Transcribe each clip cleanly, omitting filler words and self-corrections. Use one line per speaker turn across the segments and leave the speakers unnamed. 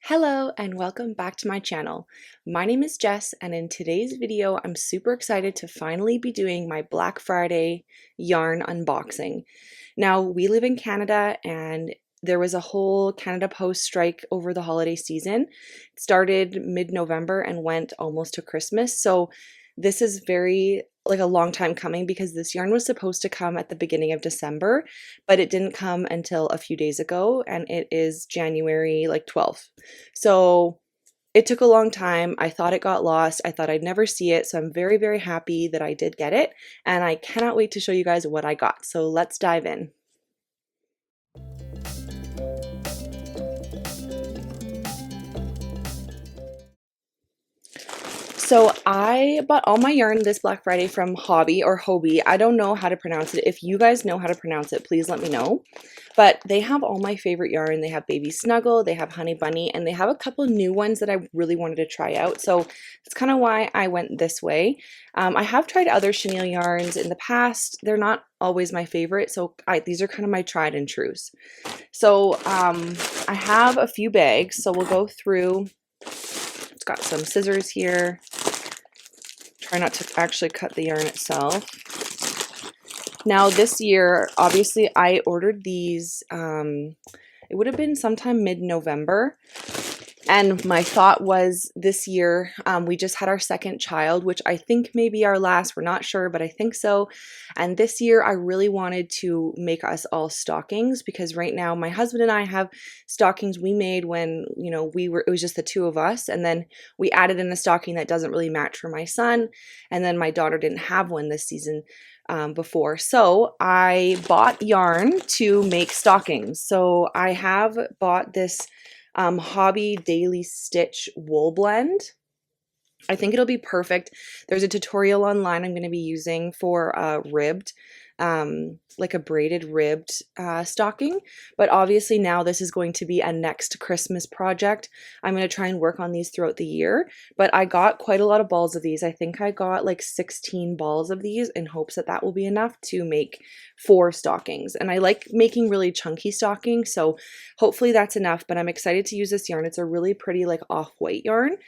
Hello and welcome back to my channel. My name is Jess and in today's video I'm super excited to finally be doing my Black Friday yarn unboxing. Now we live in Canada and there was a whole Canada Post strike over the holiday season. It started mid-November and went almost to Christmas, so this is very a long time coming because this yarn was supposed to come at the beginning of December, but it didn't come until a few days ago, and it is January 12th. So it took a long time. I thought it got lost. I thought I'd never see it. So I'm very, very happy that I did get it, and I cannot wait to show you guys what I got. So let's dive in. So I bought all my yarn this Black Friday from Hobbii or Hobbii. I don't know how to pronounce it. If you guys know how to pronounce it, please let me know. But they have all my favorite yarn. They have Baby Snuggle, they have Honey Bunny, and they have a couple new ones that I really wanted to try out. So that's kind of why I went this way. I have tried other chenille yarns in the past. They're not always my favorite, so these are kind of my tried and trues. So I have a few bags, so we'll go through. It's got some scissors here. Try not to actually cut the yarn itself. Now this year, obviously I ordered these, it would have been sometime mid-November. And my thought was this year, we just had our second child, which I think may be our last. We're not sure, but I think so. And this year I really wanted to make us all stockings because right now my husband and I have stockings we made when, it was just the two of us. And then we added in a stocking that doesn't really match for my son. And then my daughter didn't have one this season before. So I bought yarn to make stockings. So I have bought this Hobbii Daily Stitch wool blend. I think it'll be perfect. There's a tutorial online I'm going to be using for ribbed, like a braided ribbed stocking. But obviously now this is going to be a next Christmas project. I'm going to try and work on these throughout the year. But I got quite a lot of balls of these. I think I got like 16 balls of these in hopes that that will be enough to make 4 stockings. And I like making really chunky stockings, so hopefully that's enough. But I'm excited to use this yarn. It's a really pretty off-white yarn.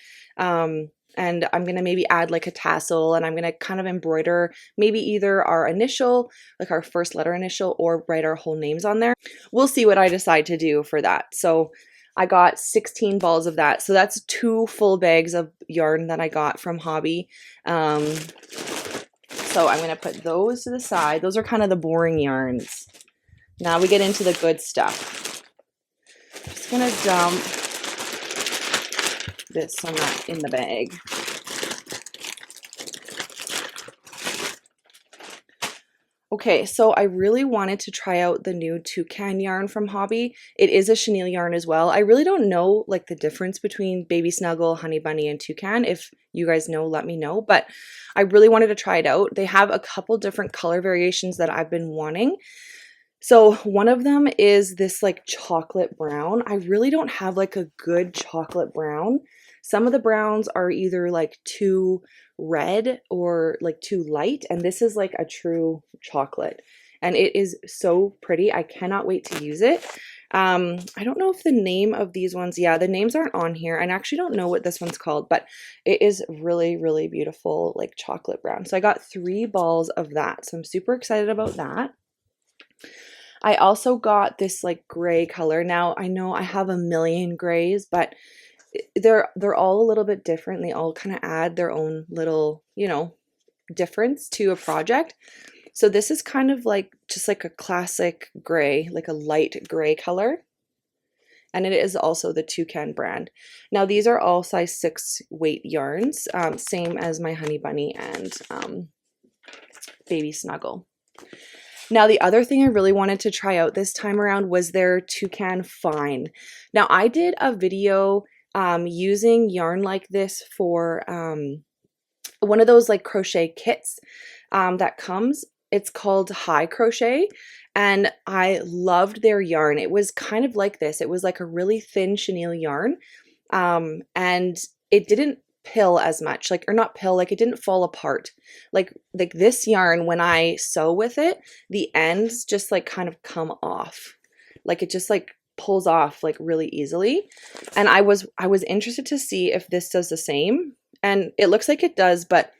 And I'm going to maybe add a tassel, and I'm going to kind of embroider maybe either our initial, our first letter initial, or write our whole names on there. We'll see what I decide to do for that. So I got 16 balls of that. So that's 2 full bags of yarn that I got from Hobbii. So I'm going to put those to the side. Those are kind of the boring yarns. Now we get into the good stuff. Just going to dump this in the bag. Okay, so I really wanted to try out the new toucan yarn from Hobbii. It is a chenille yarn as well. I really don't know the difference between Baby Snuggle, Honey Bunny, and toucan. If you guys know, let me know. But I really wanted to try it out. They have a couple different color variations that I've been wanting. So one of them is this chocolate brown. I really don't have a good chocolate brown. Some of the browns are either too red or too light, and this is a true chocolate, and it is so pretty. I cannot wait to use it. I don't know if the name of these ones, yeah, the names aren't on here, and I actually don't know what this one's called, but it is really, really beautiful, chocolate brown. So I got 3 balls of that, so I'm super excited about that. I also got this gray color. Now I know I have a million grays, but they're all a little bit different. They all kind of add their own little, difference to a project. So this is kind of just a classic gray, a light gray color. And it is also the Toucan brand. Now these are all size 6 weight yarns, same as my Honey Bunny and Baby Snuggle. Now, the other thing I really wanted to try out this time around was their Toucan Fine. Now, I did a video using yarn like this for one of those crochet kits that comes. It's called High Crochet, and I loved their yarn. It was kind of like this. It was a really thin chenille yarn, and it didn't pill as much, or not pill, it didn't fall apart. Like this yarn, when I sew with it, the ends just kind of come off. It just pulls off like really easily. And I was interested to see if this does the same, and it looks like it does, but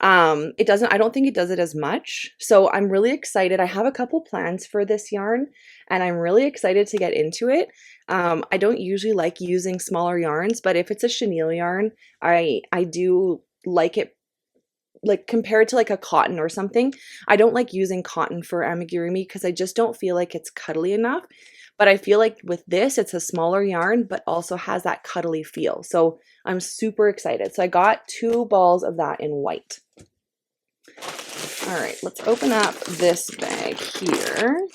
it doesn't. I don't think it does it as much. So I'm really excited. I have a couple plans for this yarn, and I'm really excited to get into it. I don't usually like using smaller yarns, but if it's a chenille yarn, I do like it, like compared to like a cotton or something. I don't like using cotton for amigurumi because I just don't feel like it's cuddly enough. But I feel like with this, it's a smaller yarn, but also has that cuddly feel. So I'm super excited. So I got 2 balls of that in white. All right, let's open up this bag here.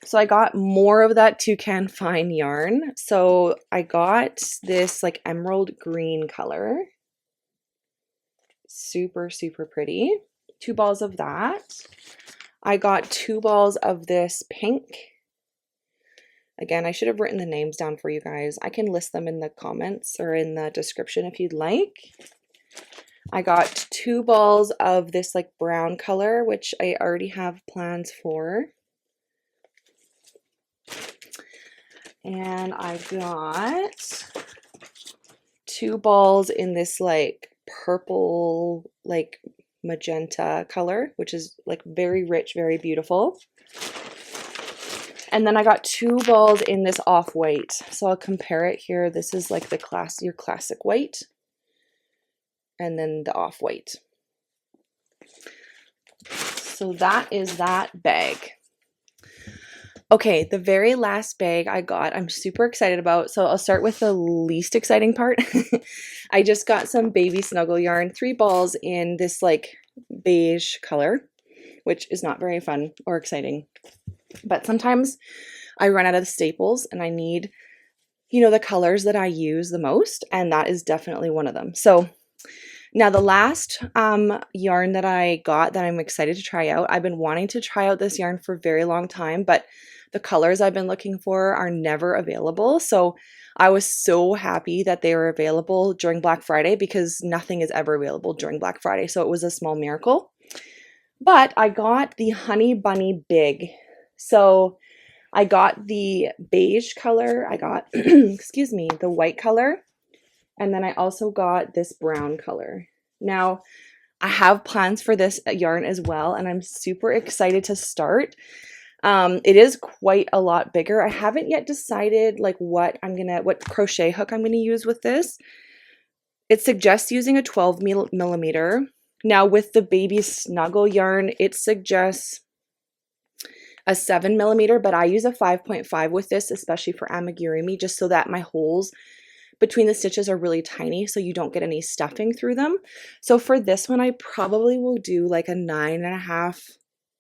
So I got more of that toucan fine yarn. So I got this like emerald green color. Super, super pretty. 2 balls of that. I got 2 balls of this pink. Again, I should have written the names down for you guys. I can list them in the comments or in the description if you'd like. I got 2 balls of this like brown color, which I already have plans for. And I got 2 balls in this like purple, like magenta color, which is like very rich, very beautiful. And then I got 2 balls in this off-white. So I'll compare it here. This is like the your classic white. And then the off-white. So that is that bag. Okay, the very last bag I got, I'm super excited about. So I'll start with the least exciting part. I just got some baby snuggle yarn, 3 balls in this like beige color, which is not very fun or exciting. But sometimes I run out of the staples and I need, you know, the colors that I use the most, and that is definitely one of them. So now the last yarn that I got that I'm excited to try out, I've been wanting to try out this yarn for a very long time, but the colors I've been looking for are never available. So I was so happy that they were available during Black Friday because nothing is ever available during Black Friday. So it was a small miracle. But I got the Honey Bunny Big. So I got the beige color. I got, excuse me, the white color. And then I also got this brown color. Now, I have plans for this yarn as well, and I'm super excited to start. It is quite a lot bigger. I haven't yet decided like what crochet hook I'm gonna use with this. It suggests using a 12 millimeter. Now with the baby snuggle yarn, it suggests a 7 millimeter, but I use a 5.5 with this, especially for amigurumi, just so that my holes between the stitches are really tiny so you don't get any stuffing through them. So for this one, I probably will do like a 9.5,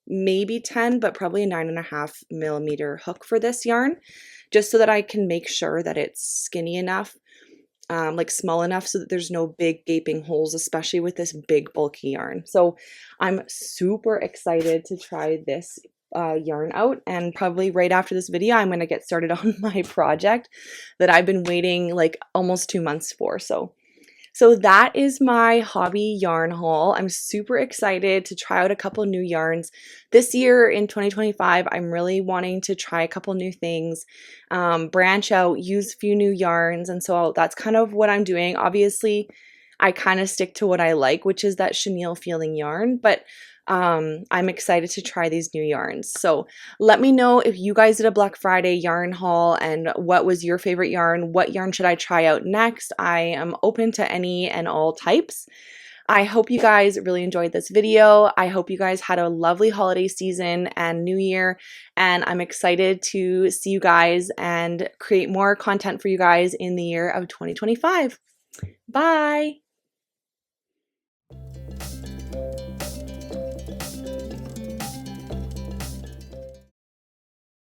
maybe 10, but probably a 9.5 millimeter hook for this yarn, just so that I can make sure that it's skinny enough, like small enough so that there's no big gaping holes, especially with this big bulky yarn. So I'm super excited to try this yarn out, and probably right after this video I'm going to get started on my project that I've been waiting like almost 2 months for. So that is my hobby yarn haul. I'm super excited to try out a couple new yarns this year in 2025. I'm really wanting to try a couple new things, branch out, use a few new yarns, and so that's kind of what I'm doing. Obviously I kind of stick to what I like, which is that chenille feeling yarn, but I'm excited to try these new yarns. So let me know if you guys did a Black Friday yarn haul and what was your favorite yarn. What yarn should I try out next? I am open to any and all types. I hope you guys really enjoyed this video. I hope you guys had a lovely holiday season and new year, and I'm excited to see you guys and create more content for you guys in the year of 2025. Bye!